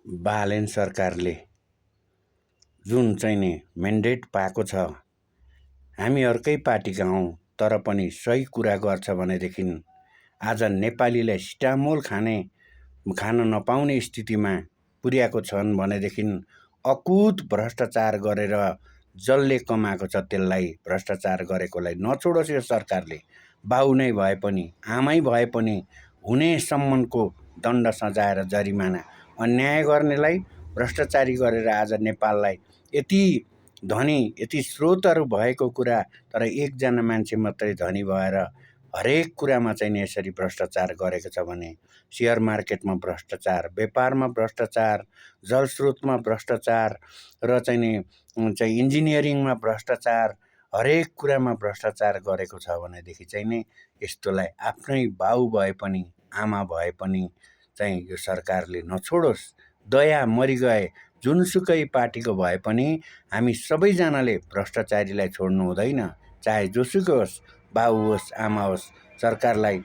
बालेन सरकारले जुन चाहिँ नि म्यान्डेट पाएको छ, हामी अर्कै पार्टीका हौँ तर पनि सही कुरा गर्छ भनेदेखि आज नेपालीलाई सिटामोल खान नपाउने स्थितिमा पुर्याएको छन् भनेदेखि अकुत भ्रष्टाचार गरेर जसले कमाएको छ त्यसलाई भ्रष्टाचार गरेकोलाई नछोडोस् यो सरकारले। बाउ नै भए पनि आमै भए पनि हुने सम्मको दण्ड सजाएर जरिमाना अन्याय गर्नेलाई भ्रष्टाचारी गरेर आज नेपाललाई यति धनी यति स्रोतहरू भएको कुरा तर एकजना मान्छे मात्रै धनी भएर हरेक कुरामा चाहिँ यसरी भ्रष्टाचार गरेको छ भने शेयर मार्केटमा भ्रष्टाचार, व्यापारमा भ्रष्टाचार, जलस्रोतमा भ्रष्टाचार र चाहिँ इन्जिनियरिङमा भ्रष्टाचार, हरेक कुरामा भ्रष्टाचार गरेको छ भनेदेखि चाहिँ नि यस्तोलाई आफ्नै बाउ भए पनि आमा भए पनि चाहिँ यो सरकारले नछोडोस्। दया मरिगए जुनसुकै पार्टीको भए पनि हामी सबैजनाले भ्रष्टाचारीलाई छोड्नु हुँदैन। चाहे जोसुकै होस्, बाउ होस् आमा होस्, सरकारलाई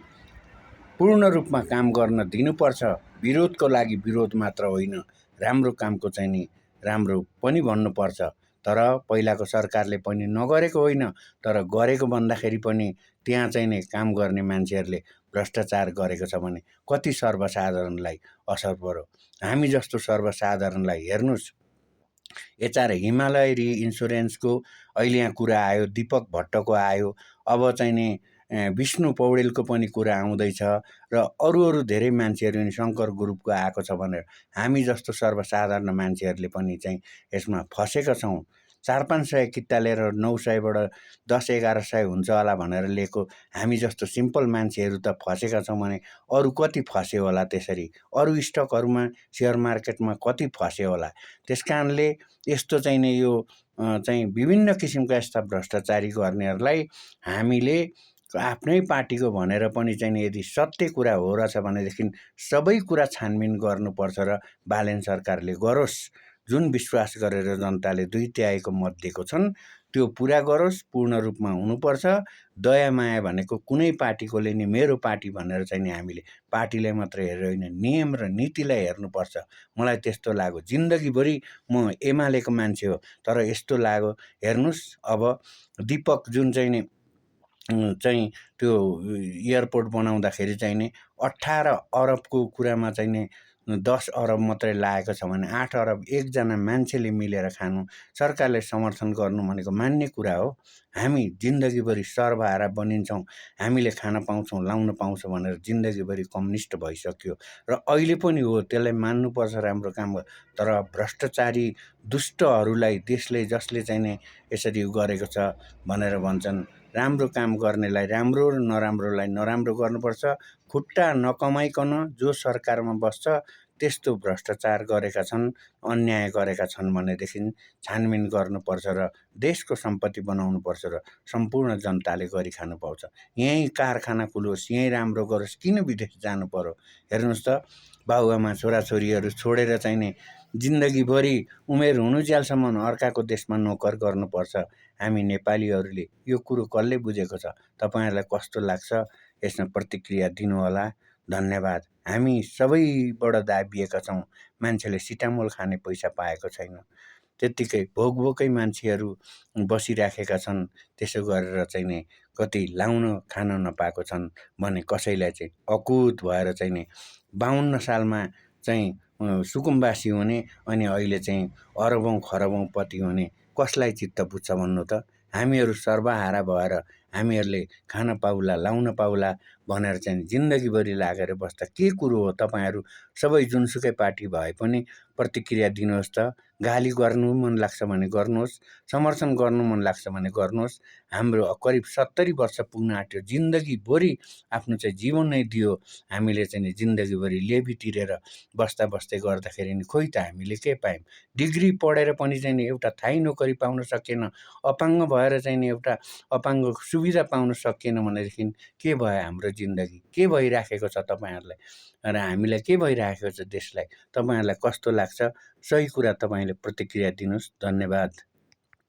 पूर्ण रूपमा काम गर्न दिनुपर्छ। विरोधको लागि विरोध मात्र होइन, राम्रो कामको चाहिँ नि राम्रो पनि भन्नुपर्छ। तर पहिलाको सरकारले पनि नगरेको होइन, तर गरेको भन्दाखेरि पनि त्यहाँ चाहिँ नि काम गर्ने मान्छेहरूले भ्रष्टाचार गरेको छ भने कति सर्वसाधारणलाई असर पर्यो। हामी जस्तो सर्वसाधारणलाई हेर्नुहोस्, एचआर हिमालय रि इन्सुरेन्सको अहिले यहाँ कुरा आयो, दीपक भट्टको आयो, अब चाहिँ नि विष्णु पौडेलको पनि कुरा आउँदैछ र अरू धेरै मान्छेहरू शङ्कर ग्रुपको आएको छ भनेर हामी जस्तो सर्वसाधारण मान्छेहरूले पनि चाहिँ यसमा फसेका छौँ। 400-500 किता लिएर 900बाट 10-1100 हुन्छ होला भनेर लिएको हामी जस्तो सिम्पल मान्छेहरू त फसेका छौँ भने अरू कति फस्यो होला, त्यसरी अरू स्टकहरूमा सेयर मार्केटमा कति फस्यो होला। त्यसकारणले यस्तो चाहिँ नि यो चाहिँ विभिन्न किसिमका यस्ता भ्रष्टाचारी गर्नेहरूलाई हामीले आफ्नै पार्टीको भनेर पनि चाहिँ यदि सत्य कुरा हो रहेछ भनेदेखि सबै कुरा छानबिन गर्नुपर्छ र बालेन सरकारले गरोस्। जुन विश्वास गरेर जनताले 2/3 मत दिएको छन् त्यो पुरा गरोस्, पूर्ण रूपमा हुनुपर्छ। दया माया भनेको कुनै पार्टीकोले नि मेरो पार्टी भनेर चाहिँ नि हामीले पार्टीलाई मात्र हेरेर होइन, नियम र नीतिलाई हेर्नुपर्छ। मलाई त्यस्तो लाग्यो। जिन्दगीभरि म एमालेको मान्छे हो तर यस्तो लाग्यो, हेर्नुहोस् अब दीपक जुन चाहिँ त्यो एयरपोर्ट बनाउँदाखेरि चाहिँ नि 18 अरबको कुरामा चाहिँ नि 10 अरब मात्रै लागेको छ भने 8 अरब एकजना मान्छेले मिलेर खानु, सरकारले समर्थन गर्नु भनेको मान्ने कुरा हो। हामी जिन्दगीभरि सर्वहारा बनिन्छौँ, हामीले खान पाउँछौँ, लाउन पाउँछौँ भनेर जिन्दगीभरि कम्युनिस्ट भइसक्यो र अहिले पनि हो, त्यसलाई मान्नुपर्छ, राम्रो काम गर्छ। तर भ्रष्टाचारी दुष्टहरूलाई देशले जसले चाहिँ नि यसरी गरेको छ भनेर भन्छन्, राम्रो काम गर्नेलाई राम्रो र नराम्रोलाई नराम्रो गर्नुपर्छ। खुट्टा नकमाइकन जो सरकारमा बस्छ त्यस्तो भ्रष्टाचार गरेका छन्, अन्याय गरेका छन् भनेदेखि छानबिन गर्नुपर्छ र देशको सम्पत्ति बनाउनुपर्छ र सम्पूर्ण जनताले गरी खानु पाउँछ। यहीँ कारखाना खुलोस्, यहीँ राम्रो गरोस्, किन विदेश जानु पर्यो? हेर्नुहोस् त, बाबुआमा छोराछोरीहरू छोडेर चाहिँ नि जिन्दगीभरि उमेर हुनुन्जेलसम्म अर्काको देशमा नोकर गर्नुपर्छ। हामी नेपालीहरूले यो कुरो कसले बुझेको छ? तपाईँहरूलाई कस्तो लाग्छ? यसमा प्रतिक्रिया दिनुहोला। धन्यवाद। हामी सबैबाट दाबिएका छौँ, मान्छेले सिटामोल खाने पैसा पाएको छैन, त्यत्तिकै भोकभोकै मान्छेहरू बसिराखेका छन्। त्यसो गरेर चाहिँ नि कति लाउन खान नपाएको छन् भने कसैलाई चाहिँ अकुत भएर चाहिँ नि 52 सालमा चाहिँ सुकुम्बासी हुने अनि अहिले चाहिँ अरबौँ खरबौँ पति हुने कसलाई चित्त बुझ्छ भन्नु त? हामीहरू सर्वहारा भएर हामीहरूले खान पाउला, लाउन पाउला भनेर चाहिँ जिन्दगीभरि लागेर बस्दा के कुरो हो? तपाईँहरू सबै जुनसुकै पार्टी भए पनि प्रतिक्रिया दिनुहोस् त। गाली गर्नु मन लाग्छ भने गर्नुहोस्, समर्थन गर्नु मन लाग्छ भने गर्नुहोस्। हाम्रो करिब 70 वर्ष पुग्न आँट्यो, जिन्दगीभरि आफ्नो चाहिँ जीवन नै दियो हामीले चाहिँ जिन्दगीभरि लेबी तिरेर बस्दै गर्दाखेरि नि खोइ त हामीले के पायौँ? डिग्री पढेर पनि चाहिँ एउटा थायी नोकरी पाउन सकेन, अपाङ्ग भएर चाहिँ एउटा अपाङ्ग सुविधा पाउन सकिएन भनेदेखि के भयो हाम्रो जिन्दगी? के भइराखेको छ तपाईँहरूलाई र हामीलाई के भइराखेको छ देशलाई? तपाईँहरूलाई कस्तो लाग्छ? सही कुरा तपाईँले प्रतिक्रिया दिनुहोस्। धन्यवाद।